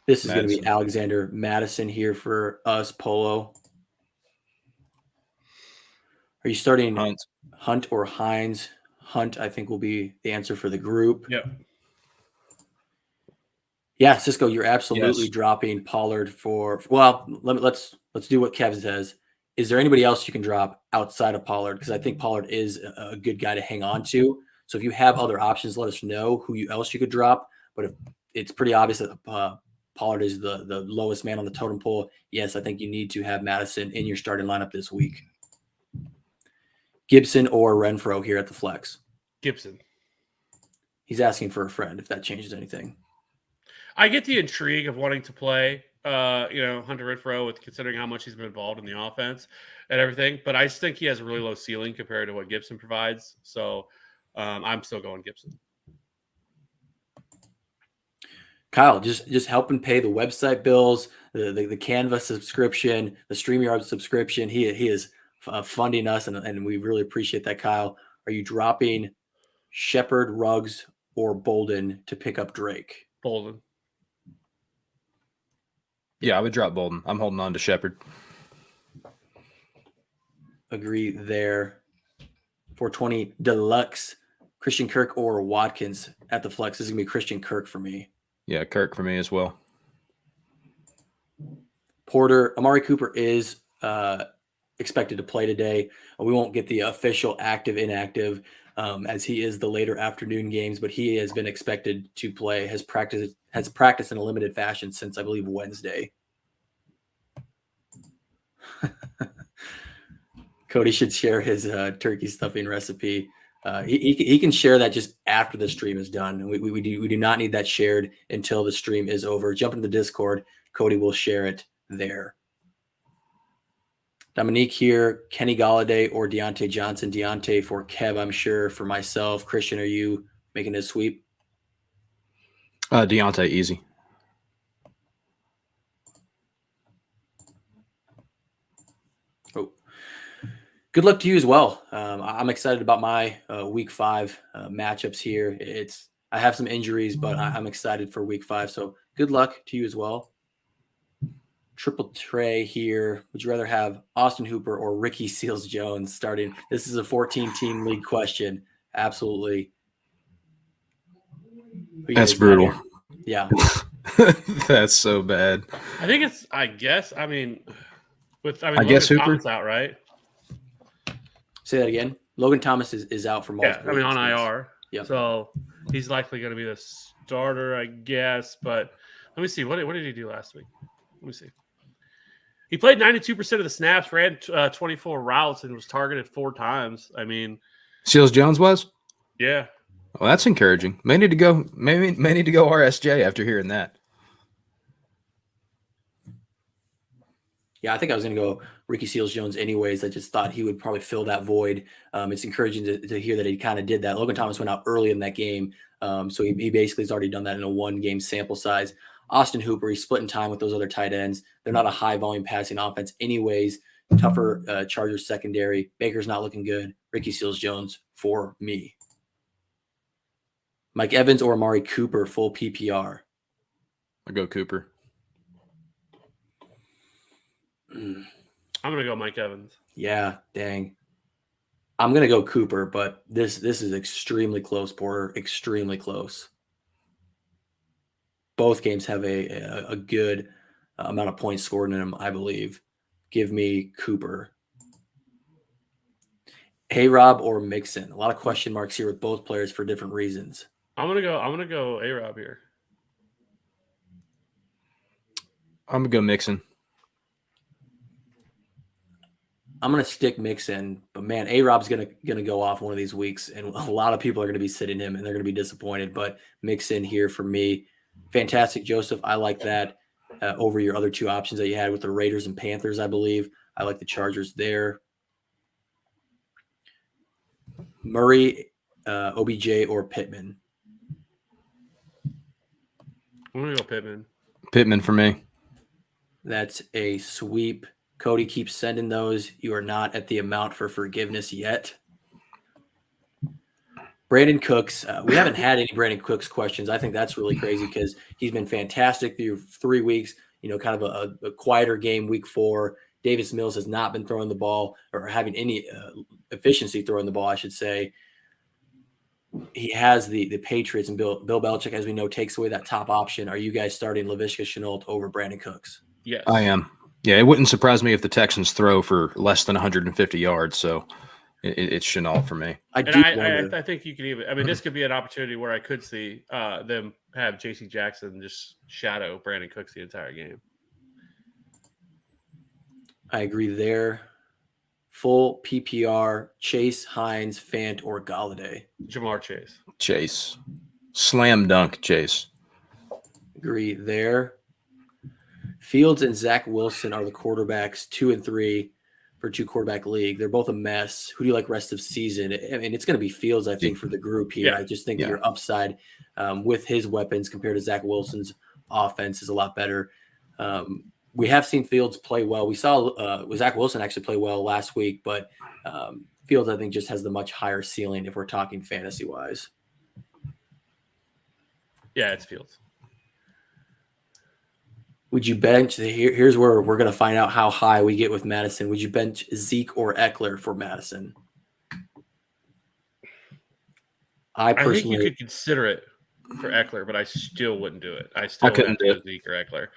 This is going to be Alexander Madison here for us, Polo. Are you starting Hunt or Hines? Hunt, I think, will be the answer for the group. Yep. Yeah, Cisco, you're absolutely dropping Pollard for. Well, let's do what Kev says. Is there anybody else you can drop outside of Pollard? Because I think Pollard is a good guy to hang on to. So if you have other options, let us know who else you could drop. But if it's pretty obvious that Pollard is the lowest man on the totem pole, yes, I think you need to have Madison in your starting lineup this week. Gibson or Renfro here at the flex? Gibson. He's asking for a friend, if that changes anything. I get the intrigue of wanting to play, Hunter Renfrow, with considering how much he's been involved in the offense and everything. But I just think he has a really low ceiling compared to what Gibson provides. So I'm still going Gibson. Kyle, just helping pay the website bills, the Canva subscription, the StreamYard subscription. He is funding us, and we really appreciate that, Kyle. Are you dropping Shepard, Ruggs, or Bolden to pick up Drake? Bolden. Yeah, I would drop Bolden. I'm holding on to Shepard. Agree there. 420 Deluxe, Christian Kirk or Watkins at the flex. This is going to be Christian Kirk for me. Yeah, Kirk for me as well. Porter, Amari Cooper is expected to play today. We won't get the official active, inactive as he is the later afternoon games, but he has been expected to play, has practiced in a limited fashion since, I believe, Wednesday. Cody should share his turkey stuffing recipe. He can share that just after the stream is done. We do not need that shared until the stream is over. Jump into the Discord. Cody will share it there. Dominique here, Kenny Golladay or Deontay Johnson. Deontay for Kev, I'm sure. For myself, Christian, are you making his sweep? Deontay, easy. Good luck to you as well. I'm excited about my week 5 matchups here. I have some injuries, but I'm excited for week 5. So good luck to you as well. Triple Trey here. Would you rather have Austin Hooper or Ricky Seals-Jones starting? This is a 14-team league question. Absolutely. That's brutal. Yeah. That's so bad. I think it's. I guess guess Hooper Thomas out, right? Say that again. Logan Thomas is out for multiple. Yeah, on IR. Yeah. So he's likely going to be the starter, I guess. But let me see. What did he do last week? Let me see. He played 92% of the snaps, ran 24 routes, and was targeted 4 times. I mean, Seals-Jones was? Yeah. Well, that's encouraging. May need to go RSJ after hearing that. Yeah, I think I was going to go Ricky Seals-Jones anyways. I just thought he would probably fill that void. It's encouraging to hear that he kind of did that. Logan Thomas went out early in that game, so he basically has already done that in a 1-game sample size. Austin Hooper, he's splitting time with those other tight ends. They're not a high-volume passing offense anyways. Tougher Chargers secondary. Baker's not looking good. Ricky Seals-Jones for me. Mike Evans or Amari Cooper, full PPR? I go Cooper. I'm going to go Mike Evans. Yeah, dang. I'm going to go Cooper, but this is extremely close, Porter. Extremely close. Both games have a good amount of points scored in them, I believe. Give me Cooper. A-Rob or Mixon? A lot of question marks here with both players for different reasons. I'm gonna go A-Rob here. I'm gonna go Mixon. I'm gonna stick Mixon, but man, A-Rob's gonna go off one of these weeks, and a lot of people are gonna be sitting him, and they're gonna be disappointed. But Mixon here for me, fantastic, Joseph. I like that over your other 2 options that you had with the Raiders and Panthers. I believe I like the Chargers there. Murray, OBJ, or Pittman? I'm gonna go Pittman. Pittman for me. That's a sweep. Cody keeps sending those. You are not at the amount for forgiveness yet. Brandon Cooks. We haven't had any Brandon Cooks questions. I think that's really crazy because he's been fantastic through 3 weeks. Kind of a quieter game, week 4. Davis Mills has not been throwing the ball or having any efficiency throwing the ball, I should say. He has the Patriots, and Bill Belichick, as we know, takes away that top option. Are you guys starting Laviska Shenault over Brandon Cooks? Yes. I am. Yeah, it wouldn't surprise me if the Texans throw for less than 150 yards. So it's Shenault for me. I think you can even. I mean, this could be an opportunity where I could see them have J.C. Jackson just shadow Brandon Cooks the entire game. I agree there. Full PPR, Chase, Hines, Fant, or Galladay? Jamar Chase. Chase. Slam dunk, Chase. Agree there. Fields and Zach Wilson are the quarterbacks, 2 and 3 for 2-quarterback league. They're both a mess. Who do you like rest of season? I mean, it's going to be Fields, I think, for the group here. Yeah. I just think that your upside with his weapons compared to Zach Wilson's offense is a lot better. We have seen Fields play well. We saw Zach Wilson actually play well last week, but Fields, I think, just has the much higher ceiling if we're talking fantasy-wise. Yeah, it's Fields. Would you bench? Here's where we're going to find out how high we get with Madison. Would you bench Zeke or Eckler for Madison? I think you could consider it for Eckler, but I still wouldn't do it. I couldn't do Zeke or Eckler.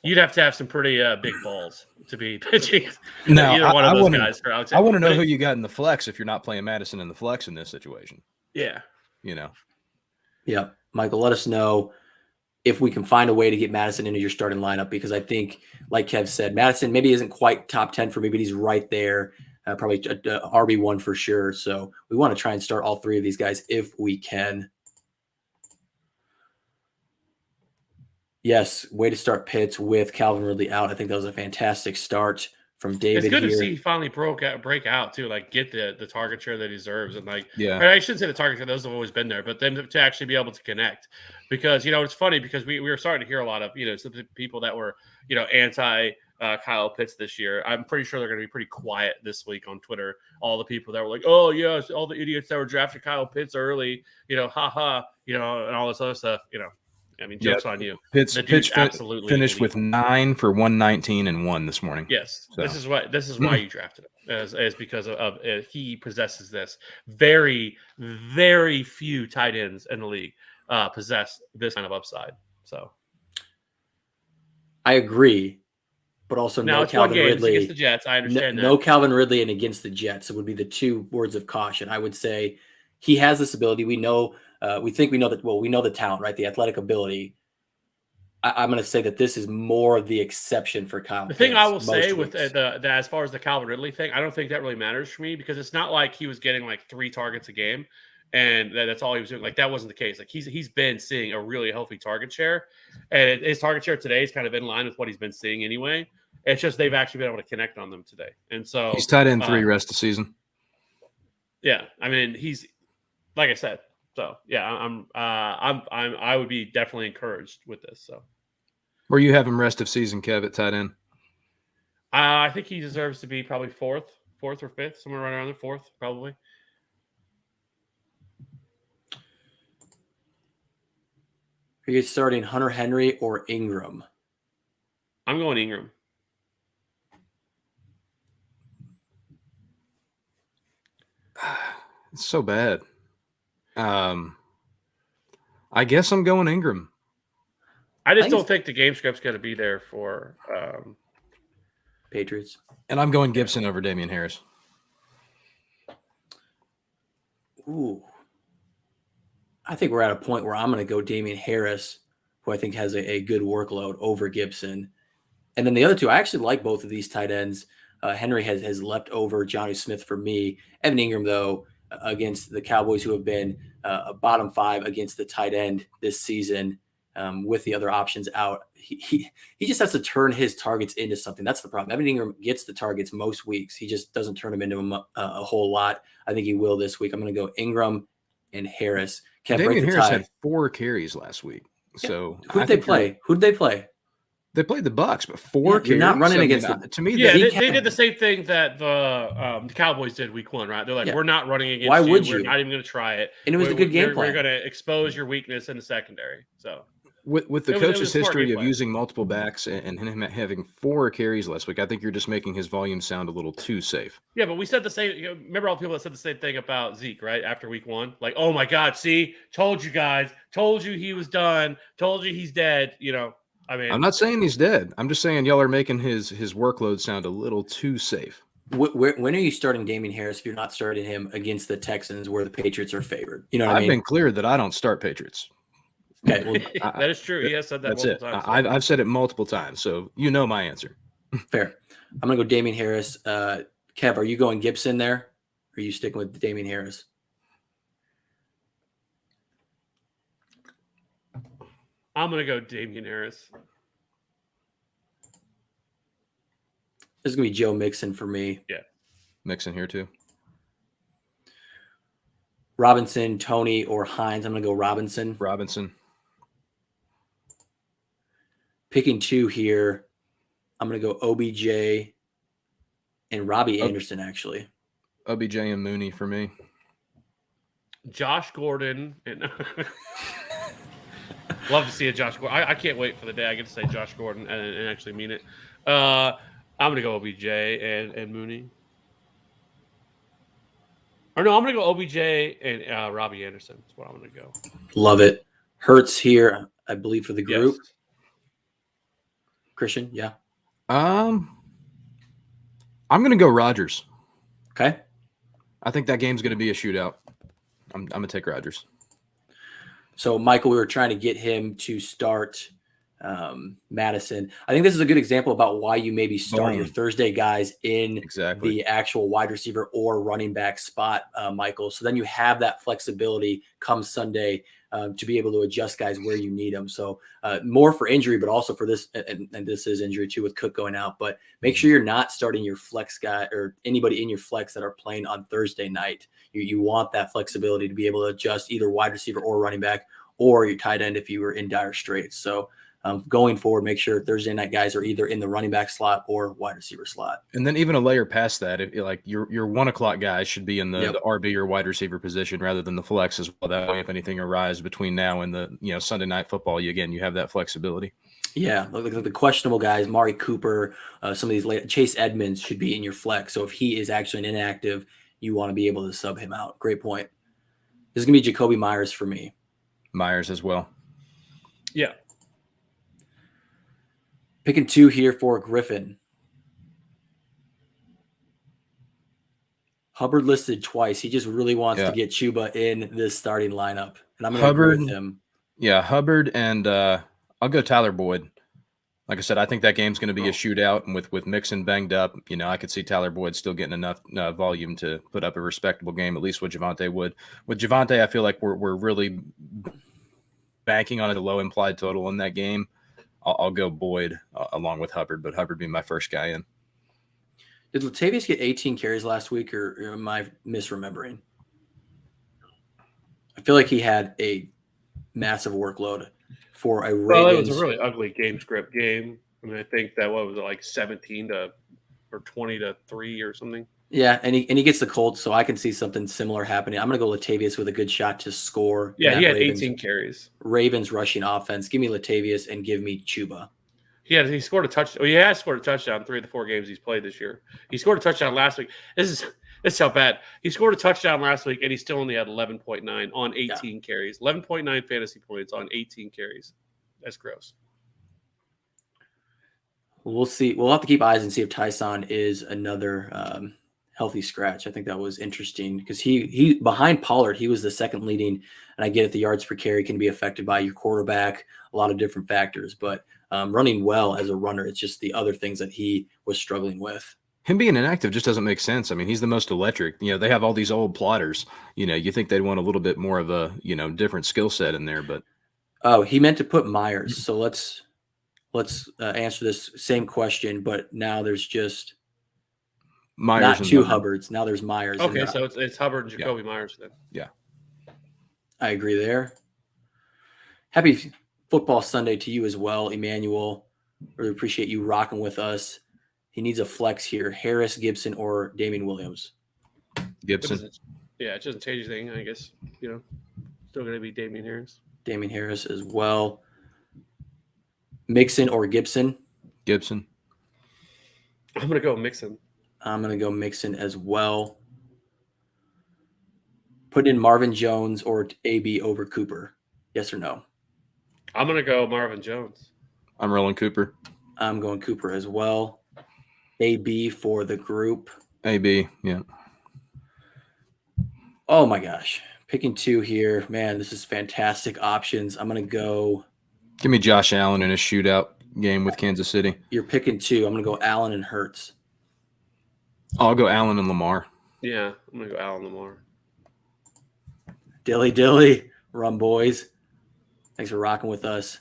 You'd have to have some pretty big balls to be pitching either one of those guys. I want to know who you got in the flex if you're not playing Madison in the flex in this situation. Yeah. Yeah. Michael, let us know if we can find a way to get Madison into your starting lineup, because I think, like Kev said, Madison maybe isn't quite top 10 for me, but he's right there, probably RB1 for sure. So we want to try and start all 3 of these guys if we can. Yes, way to start Pitts with Calvin Ridley out. I think that was a fantastic start from David. It's good here. To see he finally break out too, like get the target share that he deserves, and I shouldn't say the target share; those have always been there, but then to actually be able to connect, because it's funny because we were starting to hear a lot of some people that were anti Kyle Pitts this year. I'm pretty sure they're going to be pretty quiet this week on Twitter. All the people that were like, "Oh yes," all the idiots that were drafting Kyle Pitts early, haha, and all this other stuff. I mean, jokes on you. Pitts absolutely finished with 9 for 119 and 1 this morning. Yes, so. This is why you drafted him, as because of he possesses this. Very, very few tight ends in the league possess this kind of upside. So, I agree, but also now no it's Calvin Ridley against the Jets. I understand that. No Calvin Ridley and against the Jets. It would be the 2 words of caution. I would say he has this ability. We know. We know that. Well, we know the talent, right? The athletic ability. I'm going to say that this is more of the exception for Kyle. The thing I will say with the as far as the Calvin Ridley thing, I don't think that really matters for me because it's not like he was getting like 3 targets a game, and that's all he was doing. Like that wasn't the case. Like he's been seeing a really healthy target share, and his target share today is kind of in line with what he's been seeing anyway. It's just they've actually been able to connect on them today, and so he's tied in 3 rest of the season. Yeah, I mean he's like I said. So yeah, I would be definitely encouraged with this. So, where you have him rest of season, Kev, at tight end? I think he deserves to be probably fourth or fifth, somewhere right around the 4th, probably. Are you starting Hunter Henry or Ingram? I'm going Ingram. It's so bad. I guess I'm going Ingram. I just don't think the game script's going to be there for Patriots. And I'm going Gibson over Damian Harris. Ooh. I think we're at a point where I'm going to go Damian Harris, who I think has a good workload, over Gibson. And then the other 2, I actually like both of these tight ends. Henry has leapt over Johnny Smith for me. Evan Ingram, though, against the Cowboys, who have been a bottom 5 against the tight end this season, with the other options out. He just has to turn his targets into something. That's the problem. Evan Ingram gets the targets most weeks. He just doesn't turn them into a whole lot. I think he will this week. I'm going to go Ingram and Harris. Damian Harris had 4 carries last week. So who did they play? They played the Bucs, but 4 carries. You're not running against them. To me, they did the same thing that the Cowboys did week 1, right? They're like, we're not running against you. Why would you? We're not even going to try it. And it was a good game plan. We're going to expose your weakness in the secondary. So with the coach's history of using multiple backs and him having 4 carries last week, I think you're just making his volume sound a little too safe. Yeah, but we said the same. Remember all the people that said the same thing about Zeke, right? After week 1, like, oh my God, see, told you guys, told you he was done, told you he's dead. I mean, I'm not saying he's dead. I'm just saying y'all are making his workload sound a little too safe. When are you starting Damian Harris if you're not starting him against the Texans where the Patriots are favored? You know what I mean? I've been clear that I don't start Patriots. Okay, well, that is true. He has said that multiple times. I've said it multiple times, so you know my answer. Fair. I'm going to go Damian Harris. Kev, are you going Gibson there? Or are you sticking with Damian Harris? I'm going to go Damian Harris. This is going to be Joe Mixon for me. Yeah. Mixon here too. Robinson, Tony, or Hines. I'm going to go Robinson. Picking 2 here. I'm going to go OBJ and Robbie Anderson, actually. OBJ and Mooney for me. Josh Gordon. And love to see a Josh Gordon. I can't wait for the day I get to say Josh Gordon and actually mean it. I'm going to go OBJ and Mooney. Or no, I'm going to go OBJ and Robbie Anderson. That's what I'm going to go. Love it. Hurts here, I believe, for the group. Yes. Christian, yeah. I'm going to go Rodgers. Okay. I think that game's going to be a shootout. I'm going to take Rodgers. So, Michael, we were trying to get him to start Madison. I think this is a good example about why you maybe start your Thursday guys in the actual wide receiver or running back spot, Michael. So then you have that flexibility come Sunday to be able to adjust guys where you need them. So more for injury, but also for this, and this is injury too with Cook going out, but make sure you're not starting your flex guy or anybody in your flex that are playing on Thursday night. You want that flexibility to be able to adjust either wide receiver or running back or your tight end if you were in dire straits. So going forward, make sure Thursday night guys are either in the running back slot or wide receiver slot. And then even a layer past that, if like your 1 o'clock guys should be in the RB or wide receiver position rather than the flex as well. That way, if anything arises between now and the Sunday night football, you have that flexibility. Yeah, like the questionable guys, Mari Cooper, some of these late Chase Edmonds should be in your flex. So if he is actually an inactive, you want to be able to sub him out. Great point. This is gonna be Jacoby Myers for me. Myers as well. Yeah. Picking 2 here for Griffin. Hubbard listed twice. He just really wants to get Chuba in this starting lineup, and I'm going to agree with him. Yeah, Hubbard and I'll go Tyler Boyd. Like I said, I think that game's going to be a shootout, and with Mixon banged up, I could see Tyler Boyd still getting enough volume to put up a respectable game, at least what Javonte would. With Javonte, I feel like we're really banking on a low implied total in that game. I'll go Boyd along with Hubbard, but Hubbard being my first guy in. Did Latavius get 18 carries last week, or am I misremembering? I feel like he had a massive workload for a Ravens. Well, it was a really ugly game script game. I mean, I think that what was it, like 17 or 20-3 or something. Yeah, and he gets the Colts, so I can see something similar happening. I'm going to go Latavius with a good shot to score. Yeah, he had 18 carries. Ravens rushing offense. Give me Latavius and give me Chuba. He scored a touchdown. He has scored a touchdown 3 of the 4 games he's played this year. He scored a touchdown last week. This is how bad. He scored a touchdown last week, and he still only had 11.9 on 18 carries. 11.9 fantasy points on 18 carries. That's gross. We'll see. We'll have to keep eyes and see if Tyson is another healthy scratch. I think that was interesting because he behind Pollard, he was the second leading, and I get it, the yards per carry can be affected by your quarterback, a lot of different factors, but running well as a runner, it's just the other things that he was struggling with. Him being inactive just doesn't make sense. I mean, he's the most electric. They have all these old plotters. You think they'd want a little bit more of a, different skill set in there, but. Oh, he meant to put Myers. So let's answer this same question, but now there's just Myers, not 2 Hubbards. Now there's Myers. Okay, so it's Hubbard and Jacoby Myers then. Yeah. I agree there. Happy football Sunday to you as well, Emmanuel. Really appreciate you rocking with us. He needs a flex here. Harris, Gibson, or Damian Williams. Gibson. It doesn't change anything, I guess. Still going to be Damian Harris. Damian Harris as well. Mixon or Gibson? Gibson. I'm going to go Mixon. I'm going to go Mixon as well. Put in Marvin Jones or AB over Cooper. Yes or no? I'm going to go Marvin Jones. I'm rolling Cooper. I'm going Cooper as well. AB for the group. AB, yeah. Oh, my gosh. Picking 2 here. Man, this is fantastic options. I'm going to go. Give me Josh Allen in a shootout game with Kansas City. You're picking 2. I'm going to go Allen and Hurts. I'll go Allen and Lamar. Yeah, I'm going to go Allen Lamar. Dilly. Run, boys. Thanks for rocking with us.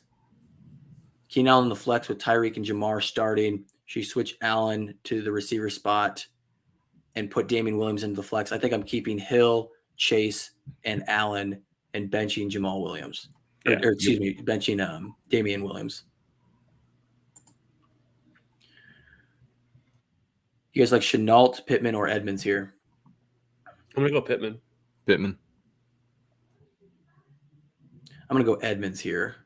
Keenan Allen in the flex with Tyreek and Jamar starting. She switch Allen to the receiver spot and put Damian Williams into the flex. I think I'm keeping Hill, Chase, and Allen and benching Jamal Williams. Yeah. Or excuse me, benching Damian Williams. You guys like Shenault, Pittman, or Edmonds here? I'm going to go Pittman. I'm going to go Edmonds here.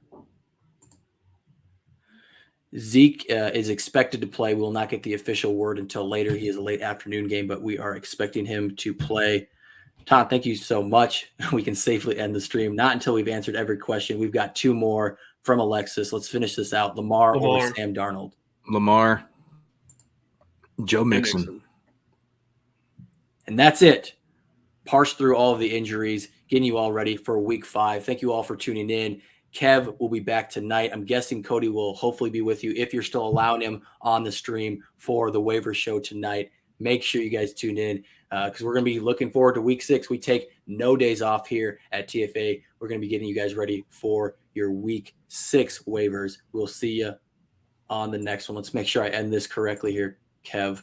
Zeke is expected to play. We'll not get the official word until later. He is a late afternoon game, but we are expecting him to play. Todd, thank you so much. We can safely end the stream. Not until we've answered every question. We've got 2 more from Alexis. Let's finish this out. Lamar. Or Sam Darnold? Lamar. Joe Mixon. And that's it. Parse through all of the injuries, getting you all ready for week 5. Thank you all for tuning in. Kev will be back tonight. I'm guessing Cody will hopefully be with you if you're still allowing him on the stream for the waiver show tonight. Make sure you guys tune in because we're going to be looking forward to week 6. We take no days off here at TFA. We're going to be getting you guys ready for your week 6 waivers. We'll see you on the next one. Let's make sure I end this correctly here. Kev,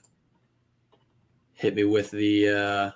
hit me with the